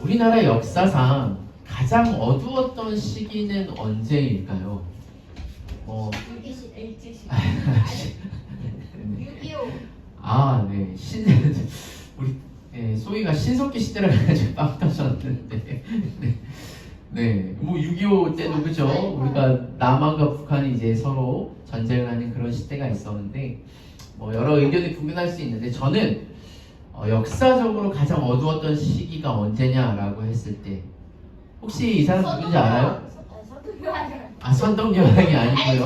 우리나라 역사상 가장 어두웠던 시기는 언제일까요? 일제시대. 6.25. 우리 소희가 신석기 시대를 가지고 빵 터졌는데 뭐 6.25 때도 그죠? 우리가 남한과 북한이 이제 서로 전쟁을 하는 그런 시대가 있었는데 뭐 여러 의견이 분분할 수 있는데 저는 역사적으로 가장 어두웠던 시기가 언제냐라고 했을 때 혹시 이 사람 누군지 알아요? 선덕여왕이 아니고요.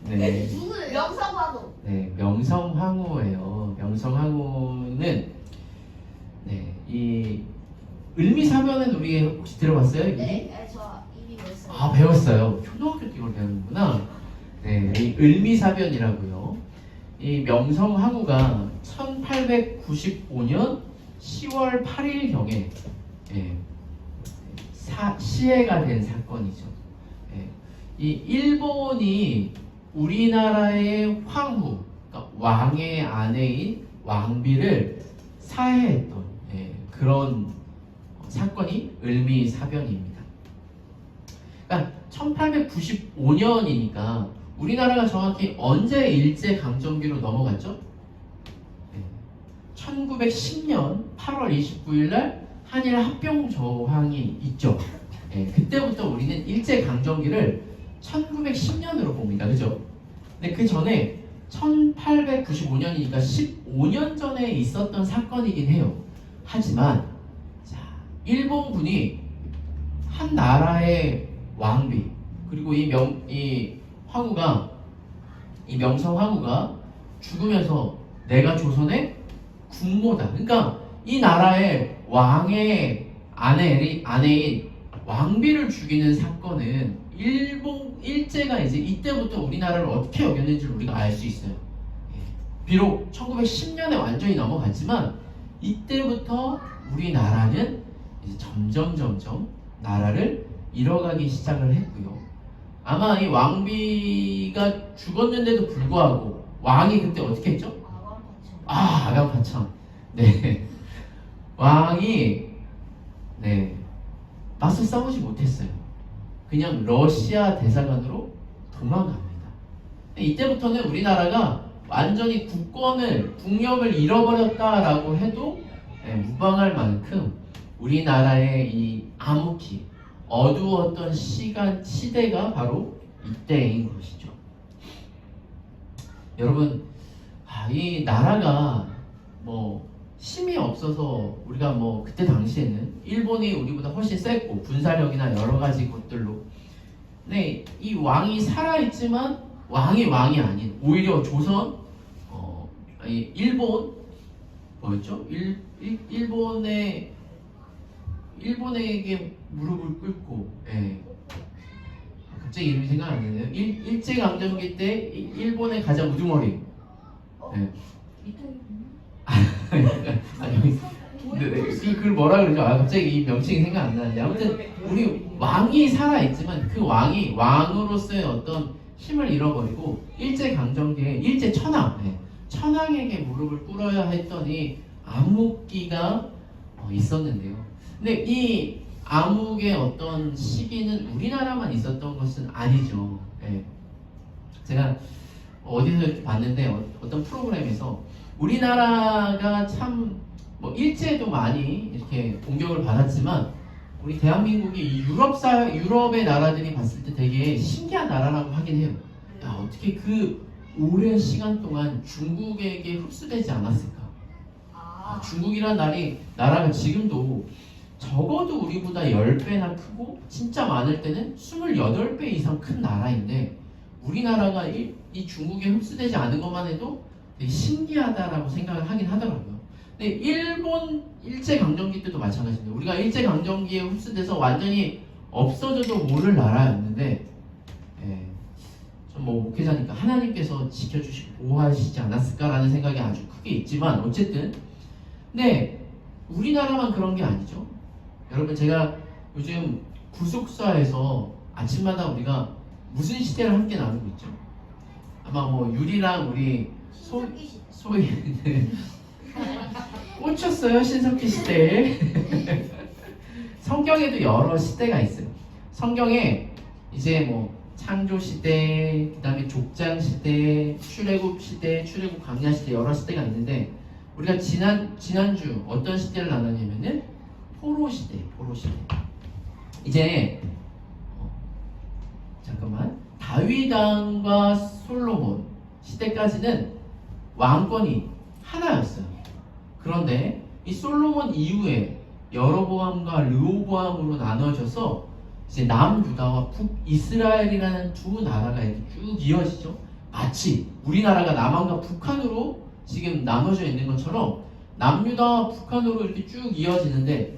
네. 누구예요? 명성황후. 네, 명성황후예요. 명성황후는 이 을미사변은 우리 혹시 들어봤어요? 네, 저 이미 배웠어요. 배웠어요. 초등학교 때 이걸 배우는구나. 네, 이 을미사변이라고요. 이 명성황후가 1895년 10월 8일경에 시해가 된 사건이죠. 이 일본이 우리나라의 황후, 그러니까 왕의 아내인 왕비를 사해했던 그런 사건이 을미사변입니다. 그러니까 1895년이니까 우리나라가 정확히 언제 일제강점기로 넘어갔죠? 1910년 8월 29일 날 한일 합병조항이 있죠. 그때부터 우리는 일제강점기를 1910년으로 봅니다. 그죠? 근데 그 전에 1895년이니까 15년 전에 있었던 사건이긴 해요. 하지만 일본군이 한 나라의 왕비 그리고 이 명성황후가 죽으면서 내가 조선의 국모다. 그러니까 이 나라의 왕의 아내인 왕비를 죽이는 사건은 일제가 이제 이때부터 우리나라를 어떻게 여겼는지 우리가 알 수 있어요. 비록 1910년에 완전히 넘어갔지만 이때부터 우리나라는 이제 점점 나라를 잃어가기 시작을 했고요. 아마 이 왕비가 죽었는데도 불구하고 왕이 그때 어떻게 했죠? 아강파천. 네. 왕이 맞서 싸우지 못했어요. 그냥 러시아 대사관으로 도망갑니다. 이때부터는 우리나라가 완전히 국력을 잃어버렸다라고 해도 무방할 만큼 우리나라의 이 암흑기, 어두웠던 시대가 바로 이때인 것이죠. 여러분, 이 나라가 힘이 없어서 우리가 그때 당시에는 일본이 우리보다 훨씬 셌고 군사력이나 여러 가지 것들로 이 왕이 살아있지만 왕이 아닌 오히려 조선 일본 뭐였죠? 일본에게 무릎을 꿇고 갑자기 이름이 생각 안 나네요. 일제강점기 때 일본의 가장 우두머리 그걸 뭐라 그러죠? 그러니까 이 명칭이 생각 안 나는데 아무튼 우리 왕이 살아있지만 그 왕이 왕으로서의 어떤 힘을 잃어버리고 일제강점기에 천황에게 무릎을 꿇어야 했더니 암흑기가 있었는데요. 근데 이 암흑의 어떤 시기는 우리나라만 있었던 것은 아니죠. 제가 어디서 이렇게 봤는데 어떤 프로그램에서 우리나라가 참 일제도 많이 이렇게 공격을 받았지만 우리 대한민국이 유럽의 나라들이 봤을 때 되게 신기한 나라라고 하긴 해요. 어떻게 그 오랜 시간 동안 중국에게 흡수되지 않았을까? 중국이란 나라가 지금도 적어도 우리보다 10배나 크고 진짜 많을 때는 28배 이상 큰 나라인데 우리나라가 이 중국에 흡수되지 않은 것만 해도 되게 신기하다라고 생각을 하긴 하더라고요. 근데 일본 일제강점기 때도 마찬가지입니다. 우리가 일제강점기에 흡수돼서 완전히 없어져도 모를 나라였는데 전 목회자니까 하나님께서 지켜주시고 보호하시지 않았을까라는 생각이 아주 크게 있지만 어쨌든 근데 우리나라만 그런 게 아니죠. 여러분 제가 요즘 구속사에서 아침마다 우리가 무슨 시대를 함께 나누고 있죠? 아마 유리랑 우리 소희 꽂혔어요 신석기 시대에. 성경에도 여러 시대가 있어요. 성경에 이제 뭐 창조 시대, 그다음에 족장 시대, 출애굽 시대, 출애굽 광야 시대 여러 시대가 있는데 우리가 지난주 어떤 시대를 나눴냐면은 포로 시대. 이제 잠깐만 다윗 왕과 솔로몬 시대까지는 왕권이 하나였어요. 그런데 이 솔로몬 이후에 여로보암과 르호보암으로 나눠져서 이제 남유다와 북이스라엘이라는 두 나라가 이렇게 쭉 이어지죠. 마치 우리나라가 남한과 북한으로 지금 나눠져 있는 것처럼 남유다와 북한으로 이렇게 쭉 이어지는데,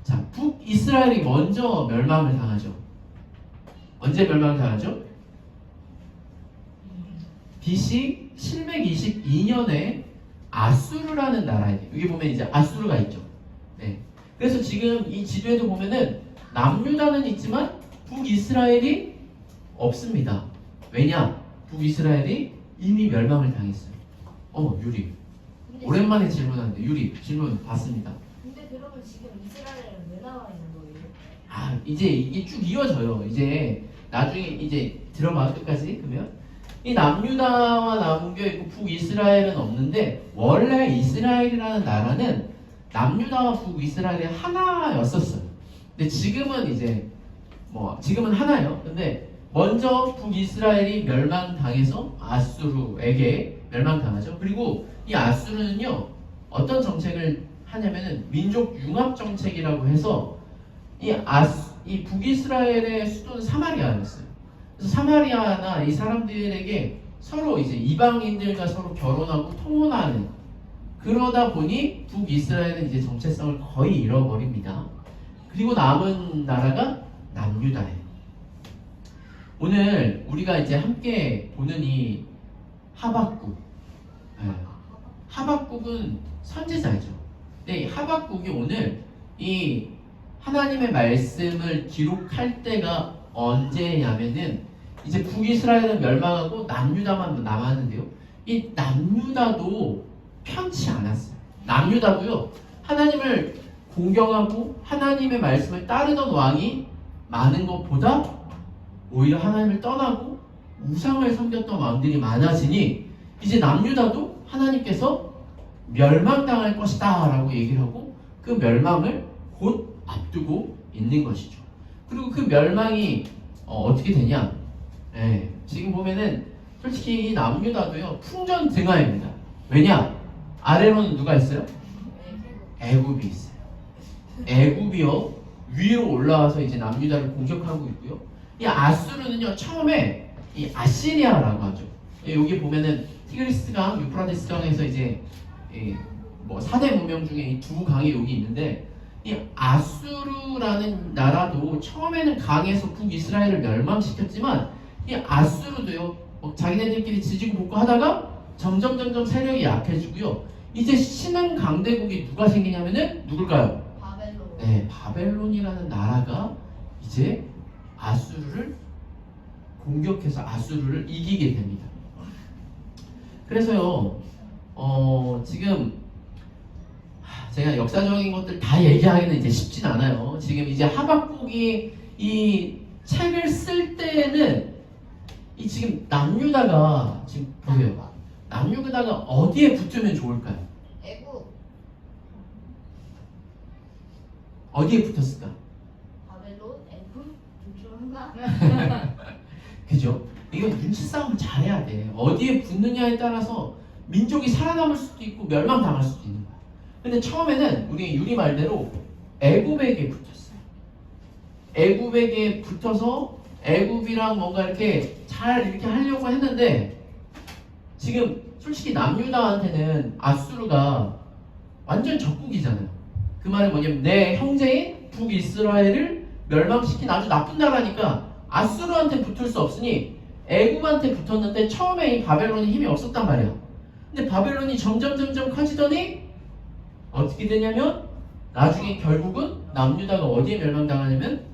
자, 북이스라엘이 먼저 멸망을 당하죠. 언제 멸망을 당하죠? BC 722년에 아수르라는 나라에, 여기 보면 이제 아수르가 있죠. 네. 그래서 지금 이 지도에도 보면은 남유다는 있지만 북이스라엘이 없습니다. 왜냐? 북이스라엘이 이미 멸망을 당했어요. 유리. 근데 오랜만에 질문하는데 유리 질문 받습니다. 근데 그러면 지금 이스라엘은 왜 나와 있는 거예요? 아, 이제 이게 쭉 이어져요. 이제 나중에 이제 들어봐 끝까지. 그러면 이 남유다와 남겨 있고 북이스라엘은 없는데, 원래 이스라엘이라는 나라는 남유다와 북이스라엘이 하나였었어요. 근데 지금은 이제 지금은 하나예요. 근데 먼저 북이스라엘이 멸망당해서 아수르에게 멸망당하죠. 그리고 이 아수르는요 어떤 정책을 하냐면은 민족 융합 정책이라고 해서 이 북이스라엘의 수도는 사마리아였어요. 그래서 사마리아나 이 사람들에게 서로 이제 이방인들과 서로 결혼하고 통혼하는, 그러다 보니 북이스라엘은 이제 정체성을 거의 잃어버립니다. 그리고 남은 나라가 남유다예요. 오늘 우리가 이제 함께 보는 이 하박국, 하박국은 선지자죠. 근데 이 하박국이 오늘 이 하나님의 말씀을 기록할 때가 언제냐면은 이제 북이스라엘은 멸망하고 남유다만 남았는데요. 이 남유다도 편치 않았어요. 남유다도요, 하나님을 공경하고 하나님의 말씀을 따르던 왕이 많은 것보다 오히려 하나님을 떠나고 우상을 섬겼던 왕들이 많아지니 이제 남유다도 하나님께서 멸망당할 것이다 라고 얘기를 하고 그 멸망을 곧 앞두고 있는 것이죠. 그리고 그 멸망이 어떻게 되냐? 지금 보면은 솔직히 이 남유다도요 풍전등화입니다. 왜냐? 아래로는 누가 있어요? 애굽이 있어요. 애굽이요 위로 올라와서 이제 남유다를 공격하고 있고요. 이 아수르는요 처음에 이 아시리아라고 하죠. 여기 보면은 티그리스강, 유프라테스강에서 이제 4대 문명 중에 이 두 강이 여기 있는데, 이 아수르라는 나라도 처음에는 강해서 북이스라엘을 멸망시켰지만 이 아수르도요 자기네들끼리 지지고 볶고 하다가 점점 세력이 약해지고요. 이제 신흥 강대국이 누가 생기냐면은 누굴까요? 바벨론. 네, 바벨론이라는 나라가 이제 아수르를 공격해서 아수르를 이기게 됩니다. 그래서요 지금 제가 역사적인 것들 다 얘기하기는 이제 쉽진 않아요. 지금 이제 하박국이 이 책을 쓸 때는 이 지금 남유다가 지금 보세요. 남유다가 어디에 붙으면 좋을까요? 애국. 어디에 붙었을까? 바벨론, 애국 둘중 하나. 그죠? 이거 눈치 싸움을 잘해야 돼. 어디에 붙느냐에 따라서 민족이 살아남을 수도 있고 멸망당할 수도 있는 거야. 근데 처음에는 우리 유리 말대로 애굽에게 붙었어요. 애굽에게 붙어서 애굽이랑 뭔가 이렇게 잘 이렇게 하려고 했는데, 지금 솔직히 남유다한테는 아수르가 완전 적국이잖아요. 그 말은 뭐냐면 내 형제인 북이스라엘을 멸망시킨 아주 나쁜 나라니까 아수르한테 붙을 수 없으니 애굽한테 붙었는데 처음에 이 바벨론이 힘이 없었단 말이야. 근데 바벨론이 점점 커지더니 어떻게 되냐면 나중에 결국은 남유다가 어디에 멸망당하냐면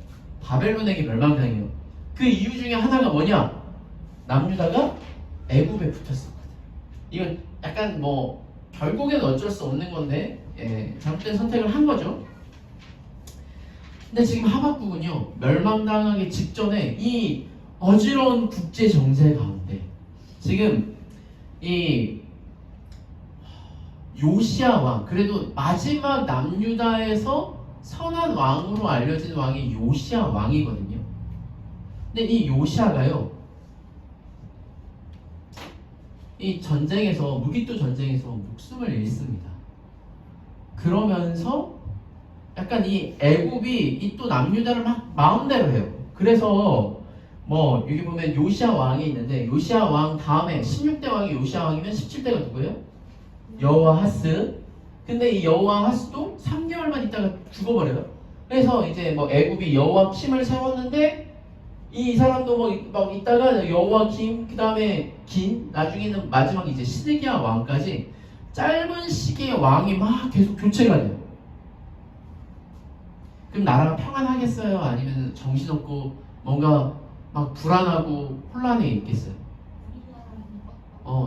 바벨론에게 멸망당해요. 그 이유 중에 하나가 뭐냐? 남유다가 애굽에 붙었었거든. 이건 약간 결국에는 어쩔 수 없는 건데 잘못된 선택을 한 거죠. 근데 지금 하박국은요 멸망당하기 직전에 이 어지러운 국제 정세 가운데 지금 이 요시야 왕, 그래도 마지막 남유다에서 선한 왕으로 알려진 왕이 요시야 왕이거든요. 근데 이 요시야가요 이 전쟁에서 무기토 전쟁에서 목숨을 잃습니다. 그러면서 약간 이 애굽이 이 또 남유다를 막 마음대로 해요. 그래서 뭐 여기 보면 요시야 왕이 있는데 요시야 왕 다음에 16대 왕이 요시야 왕이면 17대가 누구예요? 여호아하스. 근데 이 여호아하스도 3개월만 있다가 죽어버려요. 그래서 이제 뭐 애굽이 여호와킴을 세웠는데 이 사람도 막 있다가 여호와킴 그 다음에 긴 나중에는 마지막 이제 시드기야 왕까지 짧은 시기에 왕이 막 계속 교체가 돼요. 그럼 나라가 평안하겠어요? 아니면 정신없고 뭔가 막 불안하고 혼란에 있겠어요?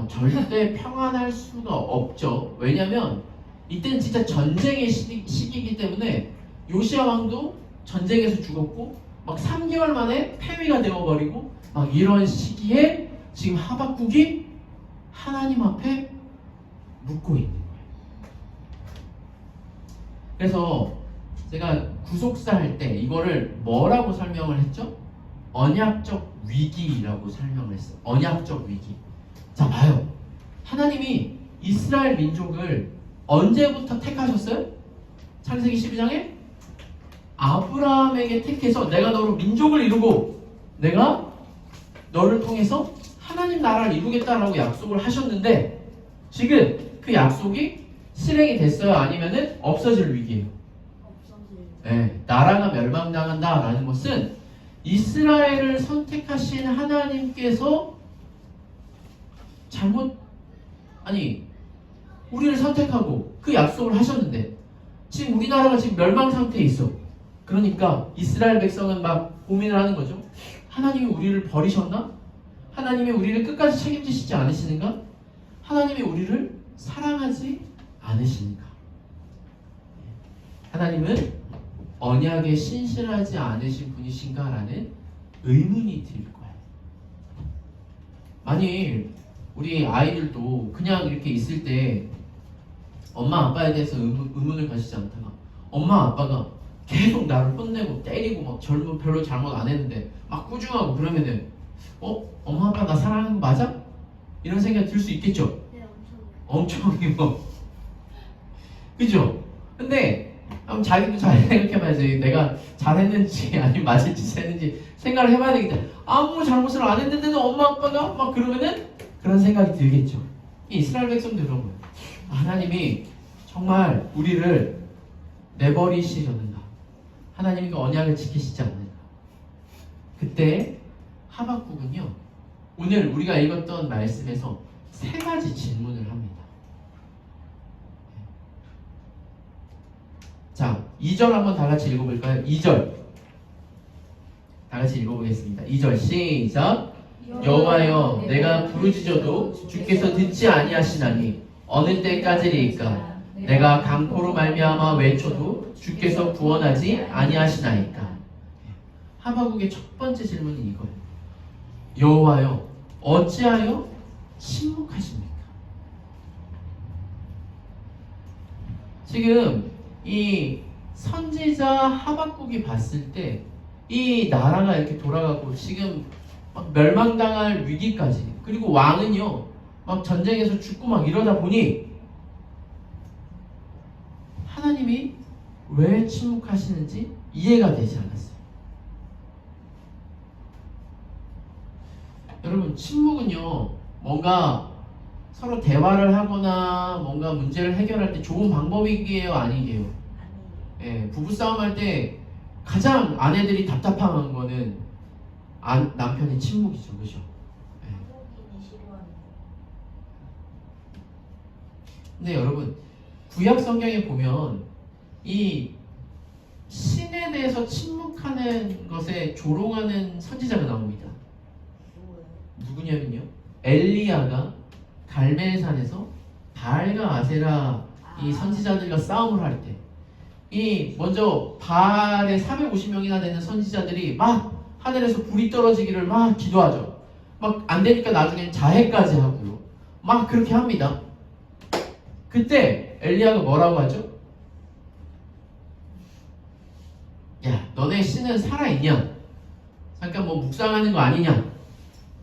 절대 평안할 수가 없죠. 왜냐면 이때는 진짜 전쟁의 시기이기 때문에 요시야 왕도 전쟁에서 죽었고 막 3개월 만에 폐위가 되어버리고 막 이런 시기에 지금 하박국이 하나님 앞에 묻고 있는 거예요. 그래서 제가 구속사 할 때 이거를 뭐라고 설명을 했죠? 언약적 위기라고 설명을 했어요. 언약적 위기. 자, 봐요. 하나님이 이스라엘 민족을 언제부터 택하셨어요? 창세기 12장에 아브라함에게 택해서 내가 너로 민족을 이루고 내가 너를 통해서 하나님 나라를 이루겠다라고 약속을 하셨는데 지금 그 약속이 실행이 됐어요? 아니면은 없어질 위기예요? 네, 나라가 멸망당한다라는 것은 이스라엘을 선택하신 하나님께서 우리를 선택하고 그 약속을 하셨는데 지금 우리나라가 지금 멸망 상태에 있어. 그러니까 이스라엘 백성은 막 고민을 하는 거죠. 하나님이 우리를 버리셨나? 하나님이 우리를 끝까지 책임지시지 않으시는가? 하나님이 우리를 사랑하지 않으시는가? 하나님은 언약에 신실하지 않으신 분이신가라는 의문이 들 거예요. 만일 우리 아이들도 그냥 이렇게 있을 때 엄마 아빠에 대해서 의문을 가지지 않다가 엄마 아빠가 계속 나를 혼내고 때리고 막 별로 잘못 안 했는데 막 꾸중하고 그러면은 엄마 아빠 나 사랑하는 거 맞아? 이런 생각이 들 수 있겠죠? 네, 엄청. 엄청 그죠? 근데 한번 자기도 잘 생각해봐야지. 내가 잘했는지 아니면 맞을 짓 했는지 생각을 해봐야 되겠다. 아무 잘못을 안 했는데도 엄마 아빠가 막 그러면은 그런 생각이 들겠죠. 이스라엘 백성도 그런 거예요. 하나님이 정말 우리를 내버리시려는가? 하나님이 그 언약을 지키시지 않는가? 그때 하박국은요 오늘 우리가 읽었던 말씀에서 3가지 질문을 합니다. 자, 2절 한번 다 같이 읽어볼까요? 2절 다 같이 읽어보겠습니다. 2절 시작. 여호와여 내가 부르짖어도 주께서 듣지 아니하시나니 어느 때까지리이까? 내가 강포로 말미암아 외쳐도 주께서 구원하지 아니하시나이까? 하박국의 첫 번째 질문은 이거예요. 여호와여 어찌하여 침묵하십니까? 지금 이 선지자 하박국이 봤을 때 이 나라가 이렇게 돌아가고 지금 막 멸망당할 위기까지, 그리고 왕은요 막 전쟁에서 죽고 막 이러다 보니 하나님이 왜 침묵하시는지 이해가 되지 않았어요. 여러분, 침묵은요 뭔가 서로 대화를 하거나 뭔가 문제를 해결할 때 좋은 방법이게요, 아니게요? 예, 부부싸움 할 때 가장 아내들이 답답한 거는 남편의 침묵이죠, 그죠? 예. 근데 여러분, 구약 성경에 보면 이 신에 대해서 침묵하는 것에 조롱하는 선지자가 나옵니다. 누구냐면요, 엘리야가 갈멜산에서 바알과 아세라 이 선지자들과 싸움을 할 때 이 먼저 바알에 450명이나 되는 선지자들이 막 하늘에서 불이 떨어지기를 막 기도하죠. 막 안 되니까 나중엔 자해까지 하고요. 막 그렇게 합니다. 그때 엘리야가 뭐라고 하죠? 야, 너네 신은 살아있냐? 잠깐 뭐 묵상하는 거 아니냐?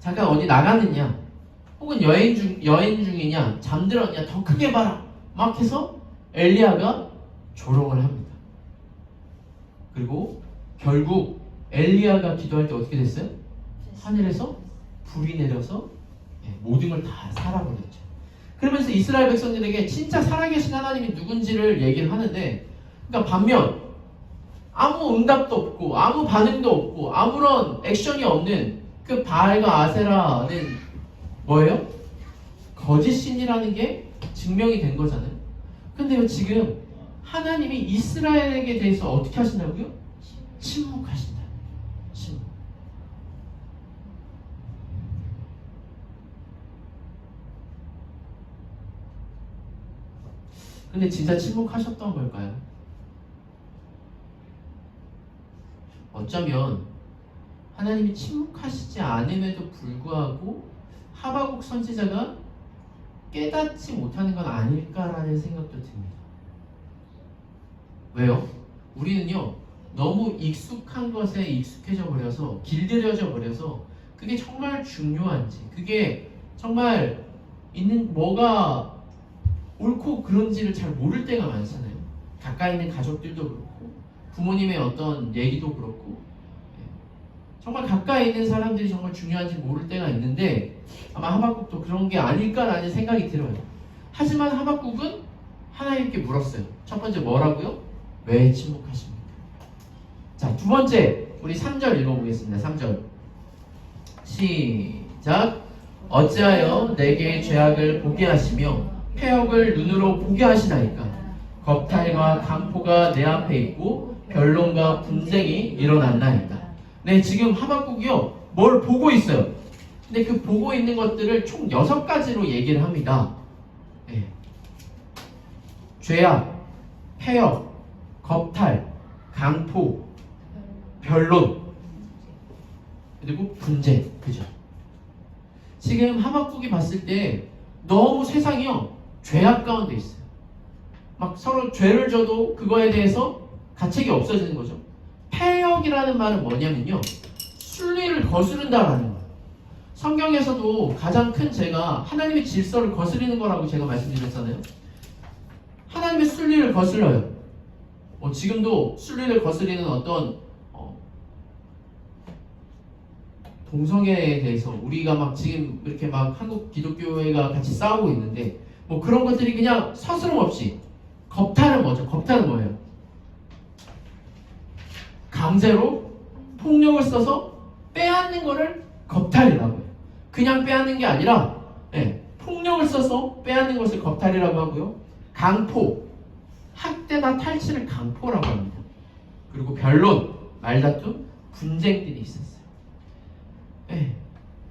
잠깐 어디 나가느냐? 혹은 여행 중이냐? 잠들었냐? 더 크게 봐라. 막 해서 엘리야가 조롱을 합니다. 그리고 결국 엘리야가 기도할 때 어떻게 됐어요? 하늘에서 불이 내려서 모든 걸 다 살아버렸죠. 그러면서 이스라엘 백성들에게 진짜 살아계신 하나님이 누군지를 얘기를 하는데, 그러니까 반면 아무 응답도 없고 아무 반응도 없고 아무런 액션이 없는 그 바알과 아세라는 뭐예요? 거짓신이라는 게 증명이 된 거잖아요. 근데요, 지금 하나님이 이스라엘에게 대해서 어떻게 하신다고요? 침묵하신다. 침묵. 근데 진짜 침묵하셨던 걸까요? 어쩌면 하나님이 침묵하시지 않음에도 불구하고 하박국 선지자가 깨닫지 못하는 건 아닐까라는 생각도 듭니다. 왜요? 우리는요, 너무 익숙한 것에 익숙해져 버려서, 길들여져 버려서 그게 정말 중요한지, 그게 정말 있는 뭐가 옳고 그른지를 잘 모를 때가 많잖아요. 가까이 있는 가족들도 그렇고 부모님의 어떤 얘기도 그렇고 정말 가까이 있는 사람들이 정말 중요한지 모를 때가 있는데, 아마 하박국도 그런 게 아닐까라는 생각이 들어요. 하지만 하박국은 하나님께 물었어요. 첫 번째 뭐라고요? 왜 침묵하십니까? 자, 두 번째 우리 3절 읽어보겠습니다. 3절 시작. 어찌하여 내게 죄악을 보게 하시며 패역을 눈으로 보게 하시나이까? 겁탈과 강포가 내 앞에 있고 변론과 분쟁이 일어났나이다. 네, 지금 하박국이요, 뭘 보고 있어요. 근데 그 보고 있는 것들을 총 6가지로 얘기를 합니다. 네. 죄악, 패역, 겁탈, 강포, 변론, 그리고 분쟁. 그죠? 지금 하박국이 봤을 때 너무 세상이요, 죄악 가운데 있어요. 막 서로 죄를 져도 그거에 대해서 가책이 없어지는 거죠. 패역이라는 말은 뭐냐면요, 순리를 거스른다라는 거예요. 성경에서도 가장 큰 죄가 하나님의 질서를 거스르는 거라고 제가 말씀드렸잖아요. 하나님의 순리를 거슬러요. 지금도 순리를 거스르는 어떤 동성애에 대해서 우리가 막 지금 이렇게 막 한국 기독교회가 같이 싸우고 있는데, 뭐 그런 것들이 그냥 서스럼 없이, 겁탈은 뭐죠? 겁탈은 뭐예요? 강제로 폭력을 써서 빼앗는 거를 겁탈이라고 해요. 그냥 빼앗는 게 아니라 폭력을 써서 빼앗는 것을 겁탈이라고 하고요. 강포, 학대나 탈취를 강포라고 합니다. 그리고 변론, 말다툼, 분쟁들이 있었어요.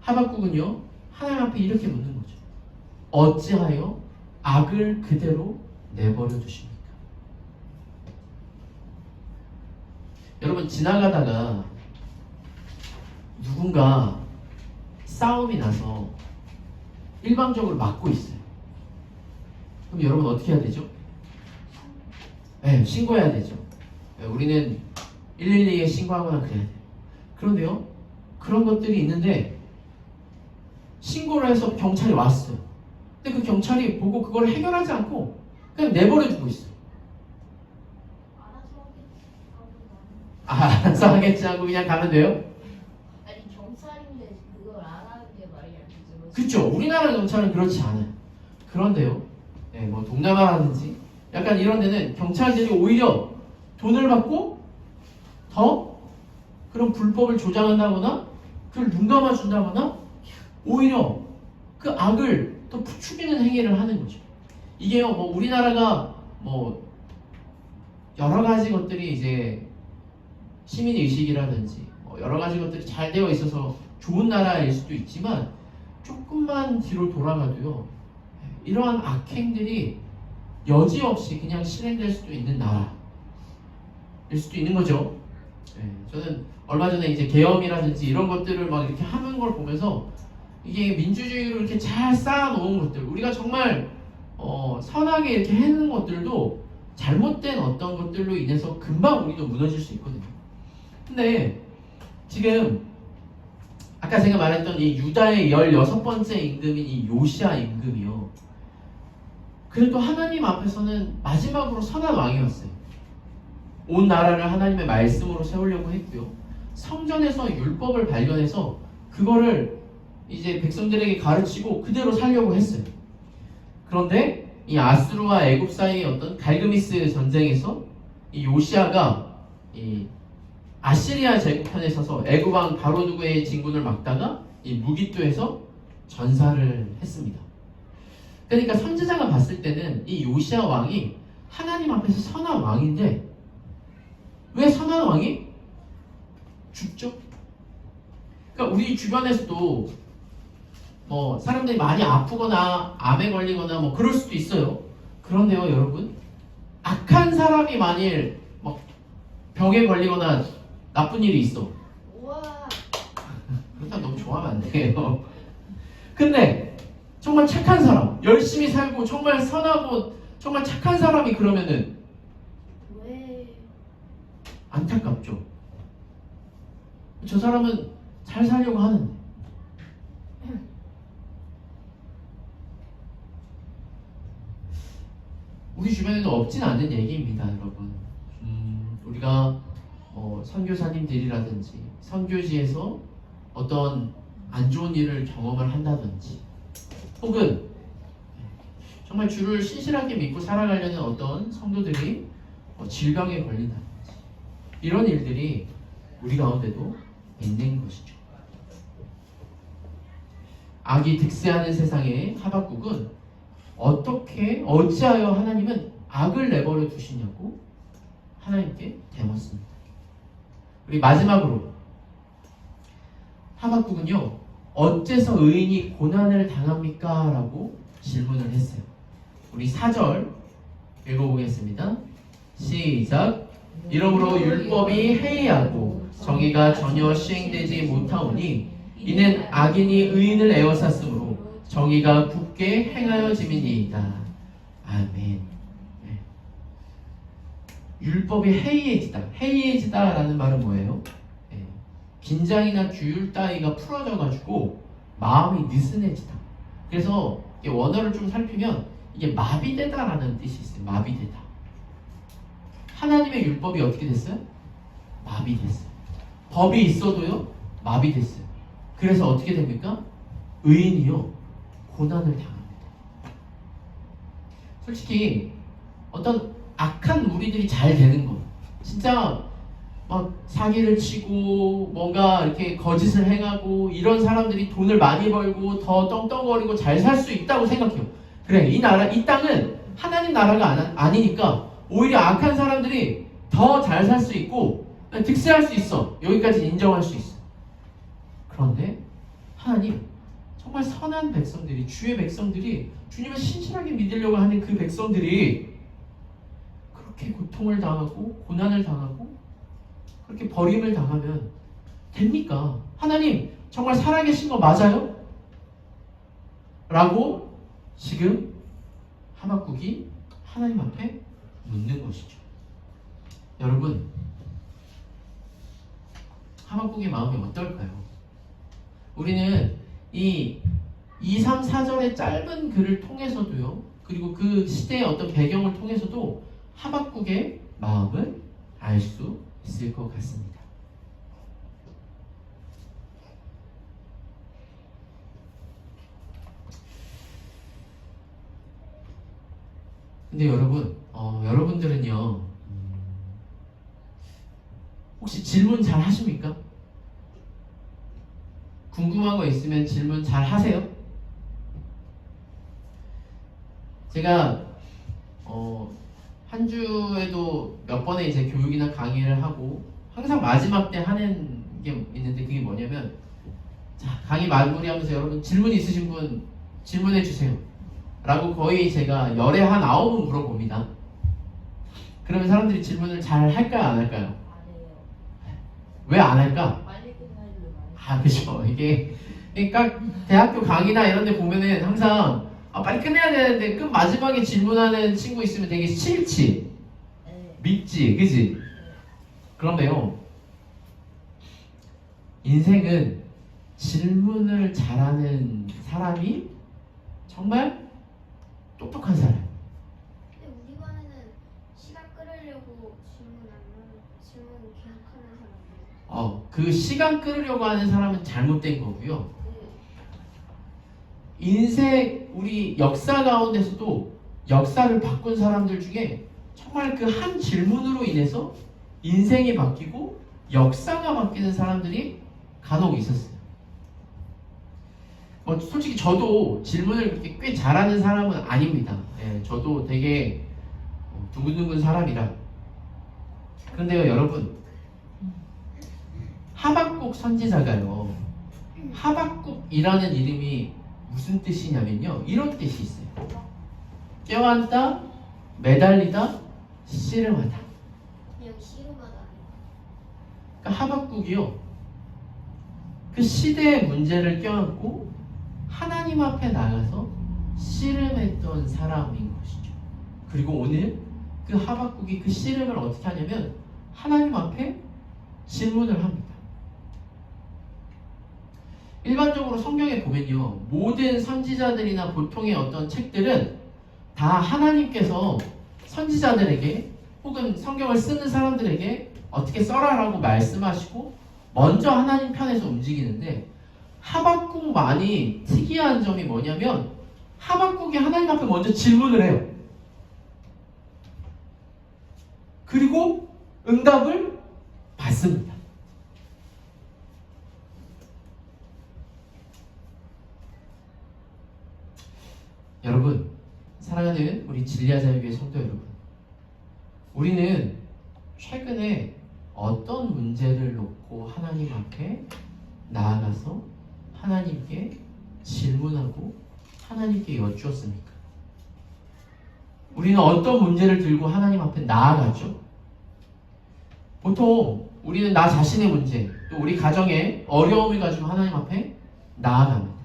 하박국은요, 하나님 앞에 이렇게 묻는 거죠. 어찌하여 악을 그대로 내버려 두십니까? 여러분, 지나가다가 누군가 싸움이 나서 일방적으로 막고 있어요. 그럼 여러분 어떻게 해야 되죠? 신고해야 되죠. 우리는 112에 신고하거나 그래야 돼요. 그런데요, 그런 것들이 있는데 신고를 해서 경찰이 왔어요. 근데 그 경찰이 보고 그걸 해결하지 않고 그냥 내버려 두고 있어요. 알아서 하겠지 하고 그냥 가면 돼요? 아니, 경찰인데 그걸 안 하는 게 말이 안 되죠. 그렇죠. 우리나라 경찰은 그렇지 않아요. 그런데요, 뭐 동남아라든지 약간 이런 데는 경찰들이 오히려 돈을 받고 더 그런 불법을 조장한다거나 그걸 눈 감아준다거나 오히려 그 악을 더 부추기는 행위를 하는 거죠. 이게요, 뭐 우리나라가 뭐 여러 가지 것들이 이제 시민 의식이라든지 뭐 여러 가지 것들이 잘 되어 있어서 좋은 나라일 수도 있지만, 조금만 뒤로 돌아가도요, 이러한 악행들이 여지없이 그냥 실행될 수도 있는 나라. 수도 있는 거죠. 예, 저는 얼마 전에 이제 계엄이라든지 이런 것들을 막 이렇게 하는 걸 보면서 이게 민주주의로 이렇게 잘 쌓아놓은 것들, 우리가 정말 선하게 이렇게 해놓은 것들도 잘못된 어떤 것들로 인해서 금방 우리도 무너질 수 있거든요. 근데 지금 아까 제가 말했던 이 유다의 16번째 임금인 이 요시야 임금이요, 그래도 하나님 앞에서는 마지막으로 선한 왕이었어요. 온 나라를 하나님의 말씀으로 세우려고 했고요, 성전에서 율법을 발견해서 그거를 이제 백성들에게 가르치고 그대로 살려고 했어요. 그런데 이 아수르와 애굽 사이의 어떤 갈그미스 전쟁에서 이 요시야가 이 아시리아 제국편에 서서 애굽 왕 바로누구의 진군을 막다가 이 무기토에서 전사를 했습니다. 그러니까 선지자가 봤을 때는 이 요시야 왕이 하나님 앞에서 선한 왕인데, 왜 선한 왕이 죽죠? 그러니까 우리 주변에서도 뭐 사람들이 많이 아프거나 암에 걸리거나 뭐 그럴 수도 있어요. 그런데요, 여러분, 악한 사람이 만일 막 병에 걸리거나 나쁜 일이 있어, 우와. 그렇다고 너무 좋아하면 안 돼요. 근데 정말 착한 사람, 열심히 살고 정말 선하고 정말 착한 사람이 그러면은 왜? 안타깝죠. 저 사람은 잘 살려고 하는데. 우리 주변에도 없진 않은 얘기입니다, 여러분. 우리가 선교사님들이라든지 선교지에서 어떤 안 좋은 일을 경험을 한다든지, 혹은 정말 주를 신실하게 믿고 살아가려는 어떤 성도들이 질병에 걸린다든지, 이런 일들이 우리 가운데도 있는 것이죠. 악이 득세하는 세상에 하박국은 어찌하여 하나님은 악을 내버려 두시냐고 하나님께 대묻습니다. 우리 마지막으로 하박국은요, 어째서 의인이 고난을 당합니까? 라고 질문을 했어요. 우리 4절 읽어보겠습니다. 시작. 이러므로 율법이 해이하고 정의가 전혀 시행되지 못하오니 이는 악인이 의인을 에워쌌으므로 정의가 굳게 행하여짐이니이다. 아멘. 네. 율법이 해이해지다라는 말은 뭐예요? 네. 긴장이나 규율 따위가 풀어져가지고 마음이 느슨해지다. 그래서 원어를 좀 살피면 이게 마비되다라는 뜻이 있어요. 마비되다. 하나님의 율법이 어떻게 됐어요? 마비됐어요. 법이 있어도요, 마비됐어요. 그래서 어떻게 됩니까? 의인이요, 고난을 당합니다. 솔직히 어떤 악한 우리들이 잘 되는 거, 진짜 막 사기를 치고 뭔가 이렇게 거짓을 행하고 이런 사람들이 돈을 많이 벌고 더 떵떵거리고 잘 살 수 있다고 생각해요. 그래, 이 땅은 하나님 나라가 아니니까 오히려 악한 사람들이 더 잘 살 수 있고 득세할 수 있어. 여기까지 인정할 수 있어. 그런데 하나님, 정말 선한 백성들이, 주의 백성들이, 주님을 신실하게 믿으려고 하는 그 백성들이 그렇게 고통을 당하고 고난을 당하고 그렇게 버림을 당하면 됩니까? 하나님 정말 살아계신 거 맞아요? 라고 지금 하박국이 하나님 앞에 묻는 것이죠. 여러분, 하박국의 마음이 어떨까요? 우리는 이 2, 3, 4절의 짧은 글을 통해서도요, 그리고 그 시대의 어떤 배경을 통해서도 하박국의 마음을 알 수 있을 것 같습니다. 근데 여러분, 여러분들은요, 혹시 질문 잘 하십니까? 궁금한 거 있으면 질문 잘 하세요? 제가 한 주에도 몇 번의 이제 교육이나 강의를 하고 항상 마지막 때 하는 게 있는데, 그게 뭐냐면, 자, 강의 마무리하면서 여러분 질문 있으신 분 질문해 주세요 라고 거의 제가 열에 한 9분 물어봅니다. 그러면 사람들이 질문을 잘 할까요, 안 할까요? 안 해요. 왜 안 할까? 빨리 끝나기를 많이. 아, 그죠. 이게 그러니까 대학교 강의나 이런 데 보면은 항상 빨리 끝내야 되는데 끝 마지막에 질문하는 친구 있으면 되게 싫지, 네. 밉지, 그지? 그런데요, 인생은 질문을 잘하는 사람이 정말 똑똑한 사람. 근데 우리 반에는 시간 끌으려고 질문 계속하는 사람들. 그 시간 끌으려고 하는 사람은 잘못된 거고요. 인생, 우리 역사 가운데서도 역사를 바꾼 사람들 중에 정말 그 한 질문으로 인해서 인생이 바뀌고 역사가 바뀌는 사람들이 간혹 있었어요. 솔직히 저도 질문을 그렇게 꽤 잘하는 사람은 아닙니다. 예, 저도 되게 두근두근 사람이라. 그런데요, 여러분, 하박국 선지자가요, 하박국이라는 이름이 무슨 뜻이냐면요, 이런 뜻이 있어요. 껴안다, 매달리다, 씨름하다. 그냥 씨름하다. 그러니까 하박국이요, 그 시대의 문제를 껴안고 하나님 앞에 나가서 씨름했던 사람인 것이죠. 그리고 오늘 그 하박국이 그 씨름을 어떻게 하냐면 하나님 앞에 질문을 합니다. 일반적으로 성경에 보면요, 모든 선지자들이나 보통의 어떤 책들은 다 하나님께서 선지자들에게 혹은 성경을 쓰는 사람들에게 어떻게 써라라고 말씀하시고 먼저 하나님 편에서 움직이는데, 하박국만이 특이한 점이 뭐냐면 하박국이 하나님 앞에 먼저 질문을 해요. 그리고 응답을 받습니다. 여러분, 사랑하는 우리 진리아자유교회 성도 여러분, 우리는 최근에 어떤 문제를 놓고 하나님 앞에 나아가서 하나님께 질문하고 하나님께 여쭈었습니까? 우리는 어떤 문제를 들고 하나님 앞에 나아갔죠? 보통 우리는 나 자신의 문제, 또 우리 가정의 어려움을 가지고 하나님 앞에 나아갑니다.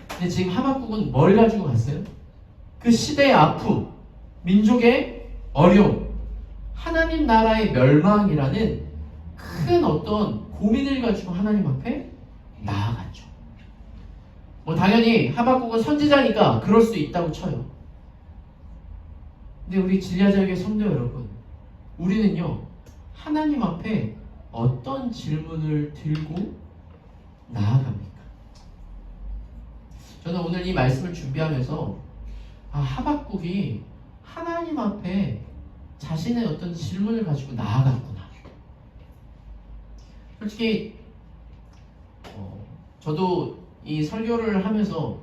근데 지금 하박국은 뭘 가지고 갔어요? 그 시대의 아픔, 민족의 어려움, 하나님 나라의 멸망이라는 큰 어떤 고민을 가지고 하나님 앞에 나아갔죠. 당연히 하박국은 선지자니까 그럴 수 있다고 쳐요. 근데 우리 진리아자유교회 성도 여러분, 우리는요, 하나님 앞에 어떤 질문을 들고 나아갑니까? 저는 오늘 이 말씀을 준비하면서 하박국이 하나님 앞에 자신의 어떤 질문을 가지고 나아갔구나. 솔직히 저도 이 설교를 하면서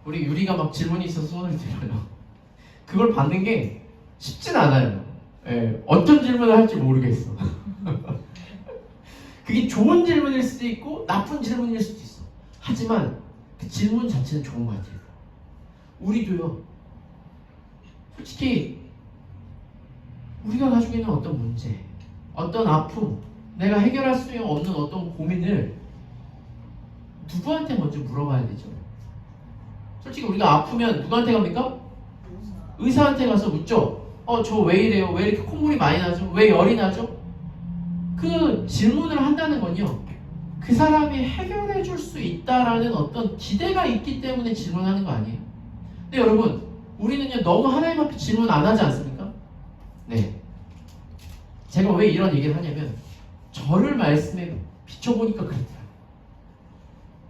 우리 유리가 막 질문이 있어서 손을 들어요. 그걸 받는 게 쉽진 않아요. 예, 어떤 질문을 할지 모르겠어. 그게 좋은 질문일 수도 있고 나쁜 질문일 수도 있어. 하지만 그 질문 자체는 좋은 것 같아요. 우리도요, 솔직히 우리가 가지고 있는 어떤 문제, 어떤 아픔, 내가 해결할 수 없는 어떤 고민을 누구한테 먼저 물어봐야 되죠? 솔직히 우리가 아프면 누구한테 갑니까? 의사한테 가서 묻죠. 저 왜 이래요? 왜 이렇게 콧물이 많이 나죠? 왜 열이 나죠? 그 질문을 한다는 건요, 그 사람이 해결해 줄 수 있다라는 어떤 기대가 있기 때문에 질문하는 거 아니에요? 근데 여러분, 우리는요, 너무 하나님 앞에 질문 안 하지 않습니까? 네. 제가 왜 이런 얘기를 하냐면 저를 말씀에 비춰보니까 그렇더라고요.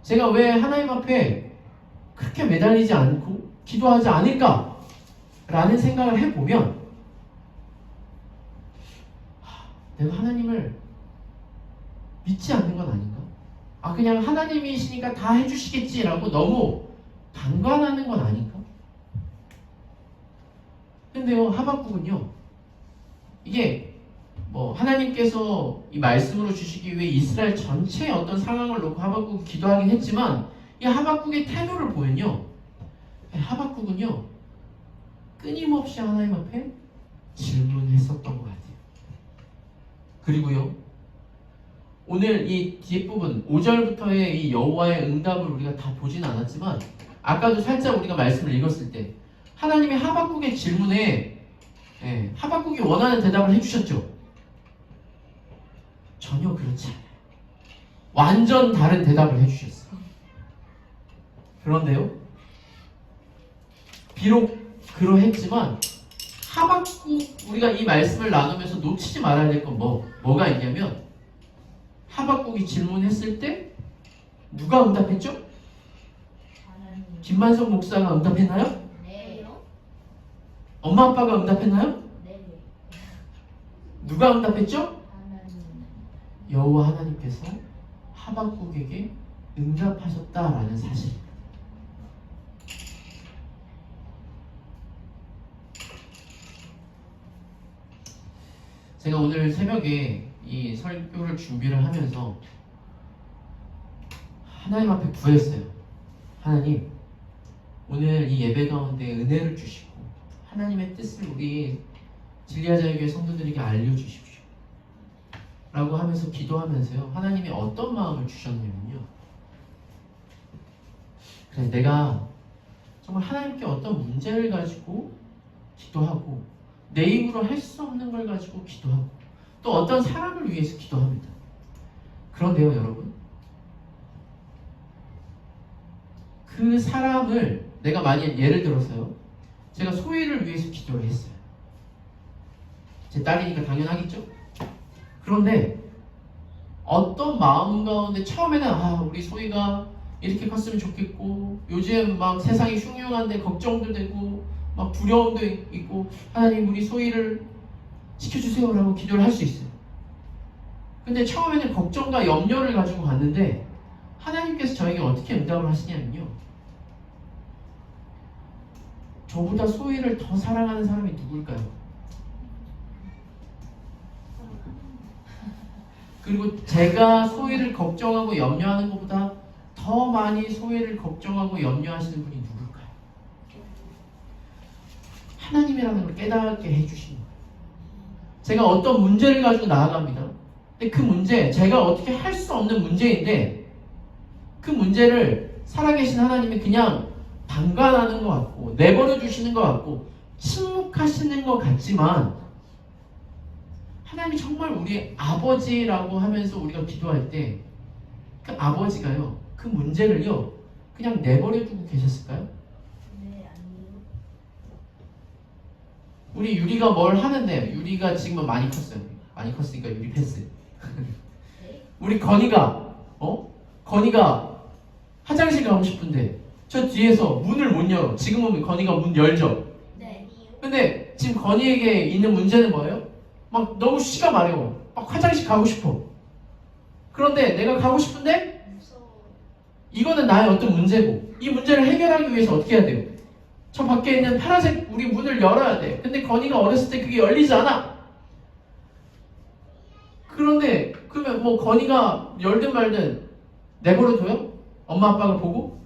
제가 왜 하나님 앞에 그렇게 매달리지 않고 기도하지 않을까? 라는 생각을 해보면 내가 하나님을 믿지 않는 건 아닌가? 그냥 하나님이시니까 다 해주시겠지라고 너무 방관하는 건 아닌가? 근데요, 하박국은요, 이게 하나님께서 이 말씀으로 주시기 위해 이스라엘 전체의 어떤 상황을 놓고 하박국이 기도하긴 했지만, 이 하박국의 태도를 보면요, 하박국은요, 끊임없이 하나님 앞에 질문했었던 것 같아요. 그리고요, 오늘 이 뒷부분 5절부터의 이 여호와의 응답을 우리가 다 보진 않았지만 아까도 살짝 우리가 말씀을 읽었을 때 하나님이 하박국의 질문에 하박국이 원하는 대답을 해주셨죠. 전혀 그렇지 않아요. 완전 다른 대답을 해주셨어요. 그런데요, 비록 그러했지만 하박국, 우리가 이 말씀을 나누면서 놓치지 말아야 될 건 뭐가 있냐면, 하박국이 질문했을 때 누가 응답했죠? 하나님. 김만성 목사가 응답했나요? 네. 엄마 아빠가 응답했나요? 네. 누가 응답했죠? 하나님. 여호와 하나님께서 하박국에게 응답하셨다라는 사실입니다. 제가 오늘 새벽에 이 설교를 준비를 하면서 하나님 앞에 구했어요. 하나님, 오늘 이 예배 가운데 은혜를 주시고 하나님의 뜻을 우리 진리하자유교회 성도들에게 알려주십시오 라고 하면서 기도하면서요, 하나님이 어떤 마음을 주셨냐면요, 그래, 내가 정말 하나님께 어떤 문제를 가지고 기도하고 내 입으로 할 수 없는 걸 가지고 기도하고 또 어떤 사람을 위해서 기도합니다. 그런데요, 여러분, 그 사람을 내가 만약 예를 들어서요, 제가 소희를 위해서 기도를 했어요. 제 딸이니까 당연하겠죠? 그런데 어떤 마음 가운데 처음에는 우리 소희가 이렇게 컸으면 좋겠고 요즘 막 세상이 흉흉한데 걱정도 되고 막 두려움도 있고 하나님 우리 소희를 지켜주세요 라고 기도를 할 수 있어요. 근데 처음에는 걱정과 염려를 가지고 갔는데 하나님께서 저에게 어떻게 응답을 하시냐면요, 저보다 소희를 더 사랑하는 사람이 누굴까요? 그리고 제가 소희를 걱정하고 염려하는 것보다 더 많이 소희를 걱정하고 염려하시는 분이 누굴까요? 하나님이라는 걸 깨닫게 해주신 거예요. 제가 어떤 문제를 가지고 나아갑니다. 근데 그 문제, 제가 어떻게 할 수 없는 문제인데 그 문제를 살아계신 하나님이 그냥 방관하는 것 같고 내버려 주시는 것 같고 침묵하시는 것 같지만, 하나님이 정말 우리 아버지라고 하면서 우리가 기도할 때 그 아버지가요, 그 문제를요 그냥 내버려 두고 계셨을까요? 네, 아니요. 우리 유리가 뭘 하는데, 유리가 지금은 많이 컸어요. 많이 컸으니까 유리 패스. 우리 건이가 화장실 가고 싶은데 저 뒤에서 문을 못 열어. 지금은 건이가 문 열죠. 네. 근데 지금 건이에게 있는 문제는 뭐예요? 막 너무 쉬가 마려워. 막 화장실 가고 싶어. 그런데 내가 가고 싶은데 무서워. 이거는 나의 어떤 문제고, 이 문제를 해결하기 위해서 어떻게 해야 돼요? 저 밖에 있는 파란색 우리 문을 열어야 돼. 근데 건이가 어렸을 때 그게 열리지 않아. 그런데 그러면 뭐 건이가 열든 말든 내버려둬요? 엄마 아빠가 보고?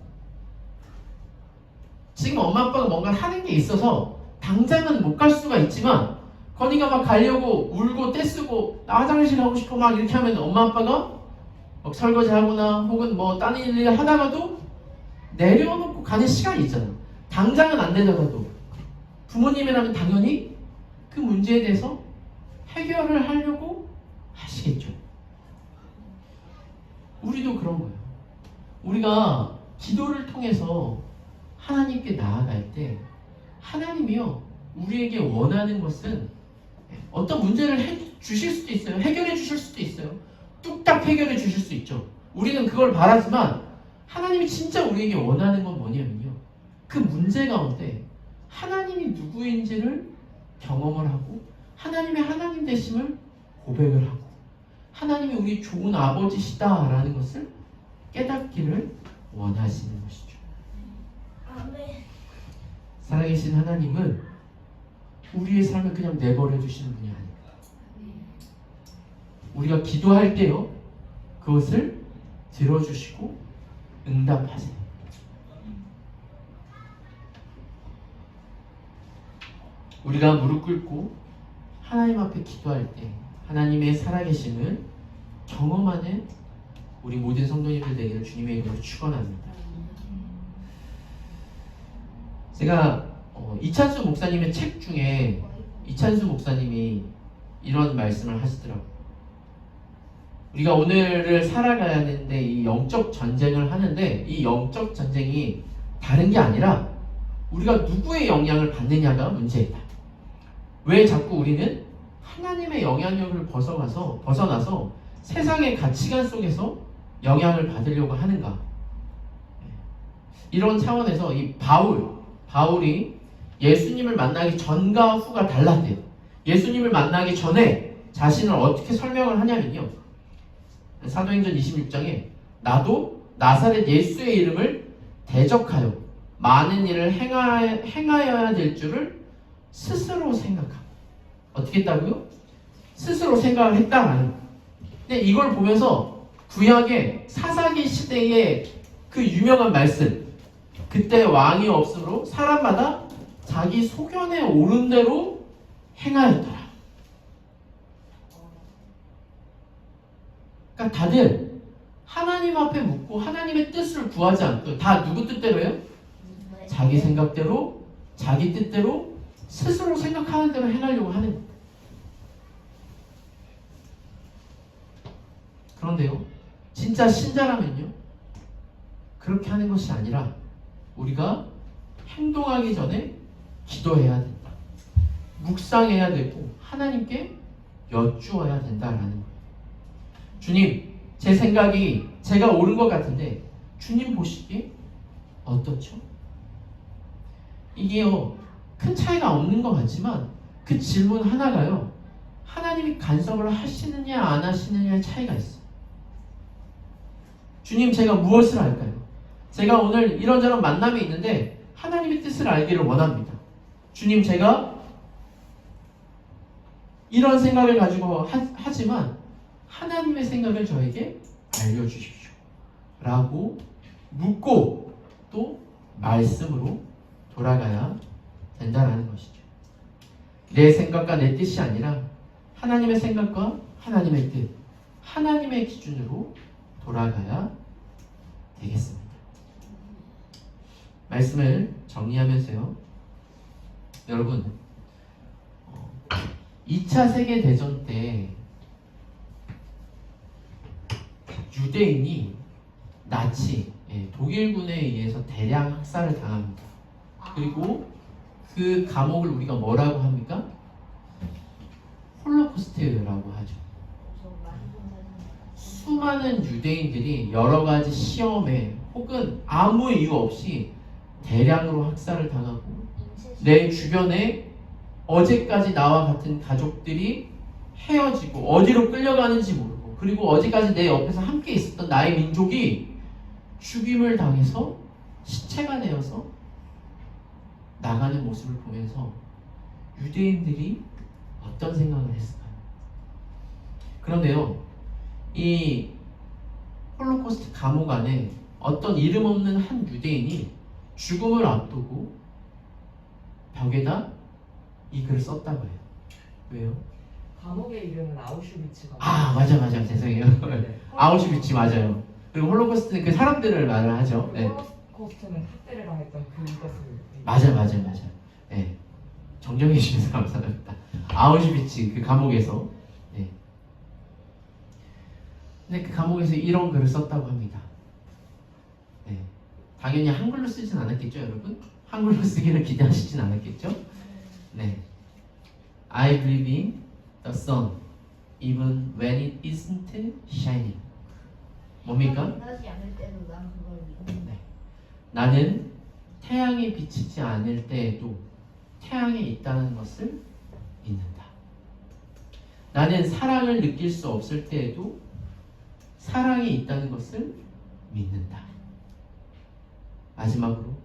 지금 엄마 아빠가 뭔가 하는 게 있어서 당장은 못 갈 수가 있지만 건이가 막 가려고 울고 떼쓰고 나 화장실 가고 싶어 막 이렇게 하면 엄마 아빠가 막 설거지 하거나 혹은 뭐 다른 일을 하다가도 내려놓고 가는 시간이 있잖아. 당장은 안 되더라도 부모님이라면 당연히 그 문제에 대해서 해결을 하려고 하시겠죠. 우리도 그런 거예요. 우리가 기도를 통해서 하나님께 나아갈 때 하나님이요 우리에게 원하는 것은 어떤 문제를 주실 수도 있어요. 해결해 주실 수도 있어요. 뚝딱 해결해 주실 수 있죠. 우리는 그걸 바라지만 하나님이 진짜 우리에게 원하는 건 뭐냐면요, 그 문제 가운데 하나님이 누구인지를 경험을 하고 하나님의 하나님 되심을 고백을 하고 하나님이 우리 좋은 아버지시다라는 것을 깨닫기를 원하시는 것이죠. 아멘. 살아계신 하나님은 우리의 삶을 그냥 내버려 두시는 분이 아닙니다. 우리가 기도할 때요 그것을 들어주시고 응답하세요. 우리가 무릎 꿇고 하나님 앞에 기도할 때 하나님의 살아계심을 경험하는 우리 모든 성도님들 되기를 주님의 이름으로 축원합니다. 제가 이찬수 목사님의 책 중에 이찬수 목사님이 이런 말씀을 하시더라고요. 우리가 오늘을 살아가야 하는데 이 영적 전쟁을 하는데 이 영적 전쟁이 다른 게 아니라 우리가 누구의 영향을 받느냐가 문제이다. 왜 자꾸 우리는 하나님의 영향력을 벗어나서 세상의 가치관 속에서 영향을 받으려고 하는가? 이런 차원에서 이 바울이 예수님을 만나기 전과 후가 달랐대요. 예수님을 만나기 전에 자신을 어떻게 설명을 하냐면요. 사도행전 26장에 나도 나사렛 예수의 이름을 대적하여 많은 일을 행하여야 될 줄을 스스로 생각하고 어떻게 했다고요? 스스로 생각을 했다라는. 근데 이걸 보면서 구약의 사사기 시대의 그 유명한 말씀, 그때 왕이 없으므로 사람마다 자기 소견에 오른 대로 행하였더라. 그러니까 다들 하나님 앞에 묻고 하나님의 뜻을 구하지 않고 다 누구 뜻대로요? 자기 생각대로, 자기 뜻대로 스스로 생각하는 대로 행하려고 하는 거예요. 그런데요, 진짜 신자라면요, 그렇게 하는 것이 아니라 우리가 행동하기 전에 기도해야 된다. 묵상해야 되고 하나님께 여쭈어야 된다라는 거예요. 주님, 제 생각이 제가 옳은 것 같은데 주님 보시기에 어떻죠? 이게요, 큰 차이가 없는 것 같지만 그 질문 하나가요, 하나님이 간섭을 하시느냐 안 하시느냐의 차이가 있어요. 주님, 제가 무엇을 할까요? 제가 오늘 이런저런 만남이 있는데 하나님의 뜻을 알기를 원합니다. 주님, 제가 이런 생각을 가지고 하지만 하나님의 생각을 저에게 알려주십시오. 라고 묻고 또 말씀으로 돌아가야 된다는 것이죠. 내 생각과 내 뜻이 아니라 하나님의 생각과 하나님의 뜻, 하나님의 기준으로 돌아가야 되겠습니다. 말씀을 정리하면서요, 여러분, 2차 세계대전 때 유대인이 나치, 독일군에 의해서 대량 학살을 당합니다. 그리고 그 감옥을 우리가 뭐라고 합니까? 홀로코스트라고 하죠. 수많은 유대인들이 여러 가지 시험에 혹은 아무 이유 없이 대량으로 학살을 당하고 내 주변에 어제까지 나와 같은 가족들이 헤어지고 어디로 끌려가는지 모르고, 그리고 어제까지 내 옆에서 함께 있었던 나의 민족이 죽임을 당해서 시체가 되어서 나가는 모습을 보면서 유대인들이 어떤 생각을 했을까요? 그런데요, 이 홀로코스트 감옥 안에 어떤 이름 없는 한 유대인이 죽음을 앞두고 벽에다 이 글을 썼다고 해요. 왜요? 감옥의 이름은 아우슈비츠가. 맞아 죄송해요. 아우슈비츠 맞아요. 그리고 홀로코스트는 그 사람들을 말을 하죠. 네. 홀로코스트는 학대를 당했던 그것을. 맞아. 네. 정정해 주셔서 감사합니다. 아우슈비츠 그 감옥에서. 네. 근데 그 감옥에서 이런 글을 썼다고 합니다. 네. 당연히 한글로 쓰진 않았겠죠, 여러분? 한글로 쓰기를 기대하시진 않았겠죠? 네. I believe in the sun, even when it isn't shining. 뭡니까? 빛나지 않을 때도 난 그걸 믿는다. 네. 나는 태양이 비치지 않을 때에도 태양이 있다는 것을 믿는다. 나는 사랑을 느낄 수 없을 때에도 사랑이 있다는 것을 믿는다. 마지막으로,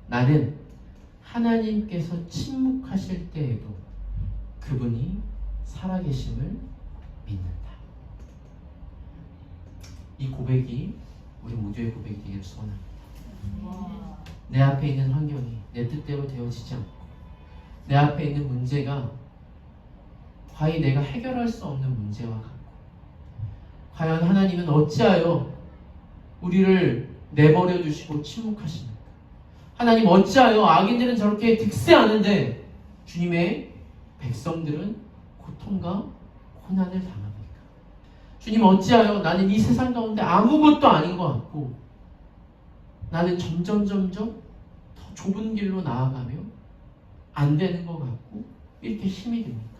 나는 하나님께서 침묵하실 때에도 그분이 살아계심을 믿는다. 이 고백이 우리 모두의 고백이 되기를 소원합니다. 내 앞에 있는 환경이 내 뜻대로 되어지지 않고, 내 앞에 있는 문제가 과히 내가 해결할 수 없는 문제와 같고, 과연 하나님은 어찌하여 우리를 내버려 두시고 침묵하십니까? 하나님 어찌하여 악인들은 저렇게 득세하는데 주님의 백성들은 고통과 고난을 당합니까? 주님 어찌하여 나는 이 세상 가운데 아무것도 아닌 것 같고 나는 점점 더 좁은 길로 나아가며 안 되는 것 같고 이렇게 힘이 듭니까?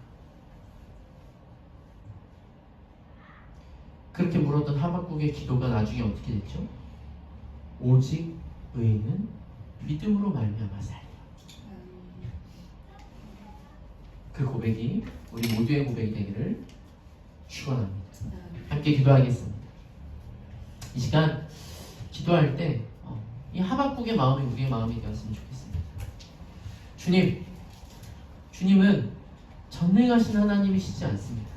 그렇게 물었던 하박국의 기도가 나중에 어떻게 됐죠? 오직 의인은 믿음으로 말미암아 살리라. 그 고백이 우리 모두의 고백이 되기를 축원합니다. 함께 기도하겠습니다. 이 시간 기도할 때 이 하박국의 마음이 우리의 마음이 되었으면 좋겠습니다. 주님은 전능하신 하나님이시지 않습니다.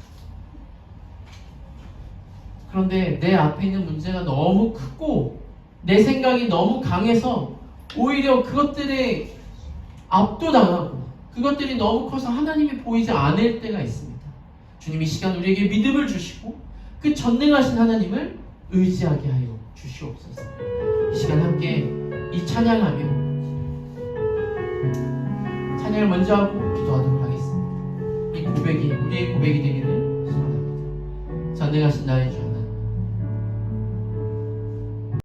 그런데 내 앞에 있는 문제가 너무 크고 내 생각이 너무 강해서 오히려 그것들에 압도당하고 그것들이 너무 커서 하나님이 보이지 않을 때가 있습니다. 주님 이 시간 우리에게 믿음을 주시고 그 전능하신 하나님을 의지하게 하여 주시옵소서. 이 시간 함께 이 찬양을 먼저 하고 기도하도록 하겠습니다. 이 고백이 우리의 고백이 되기를 소원합니다. 전능하신 나의 주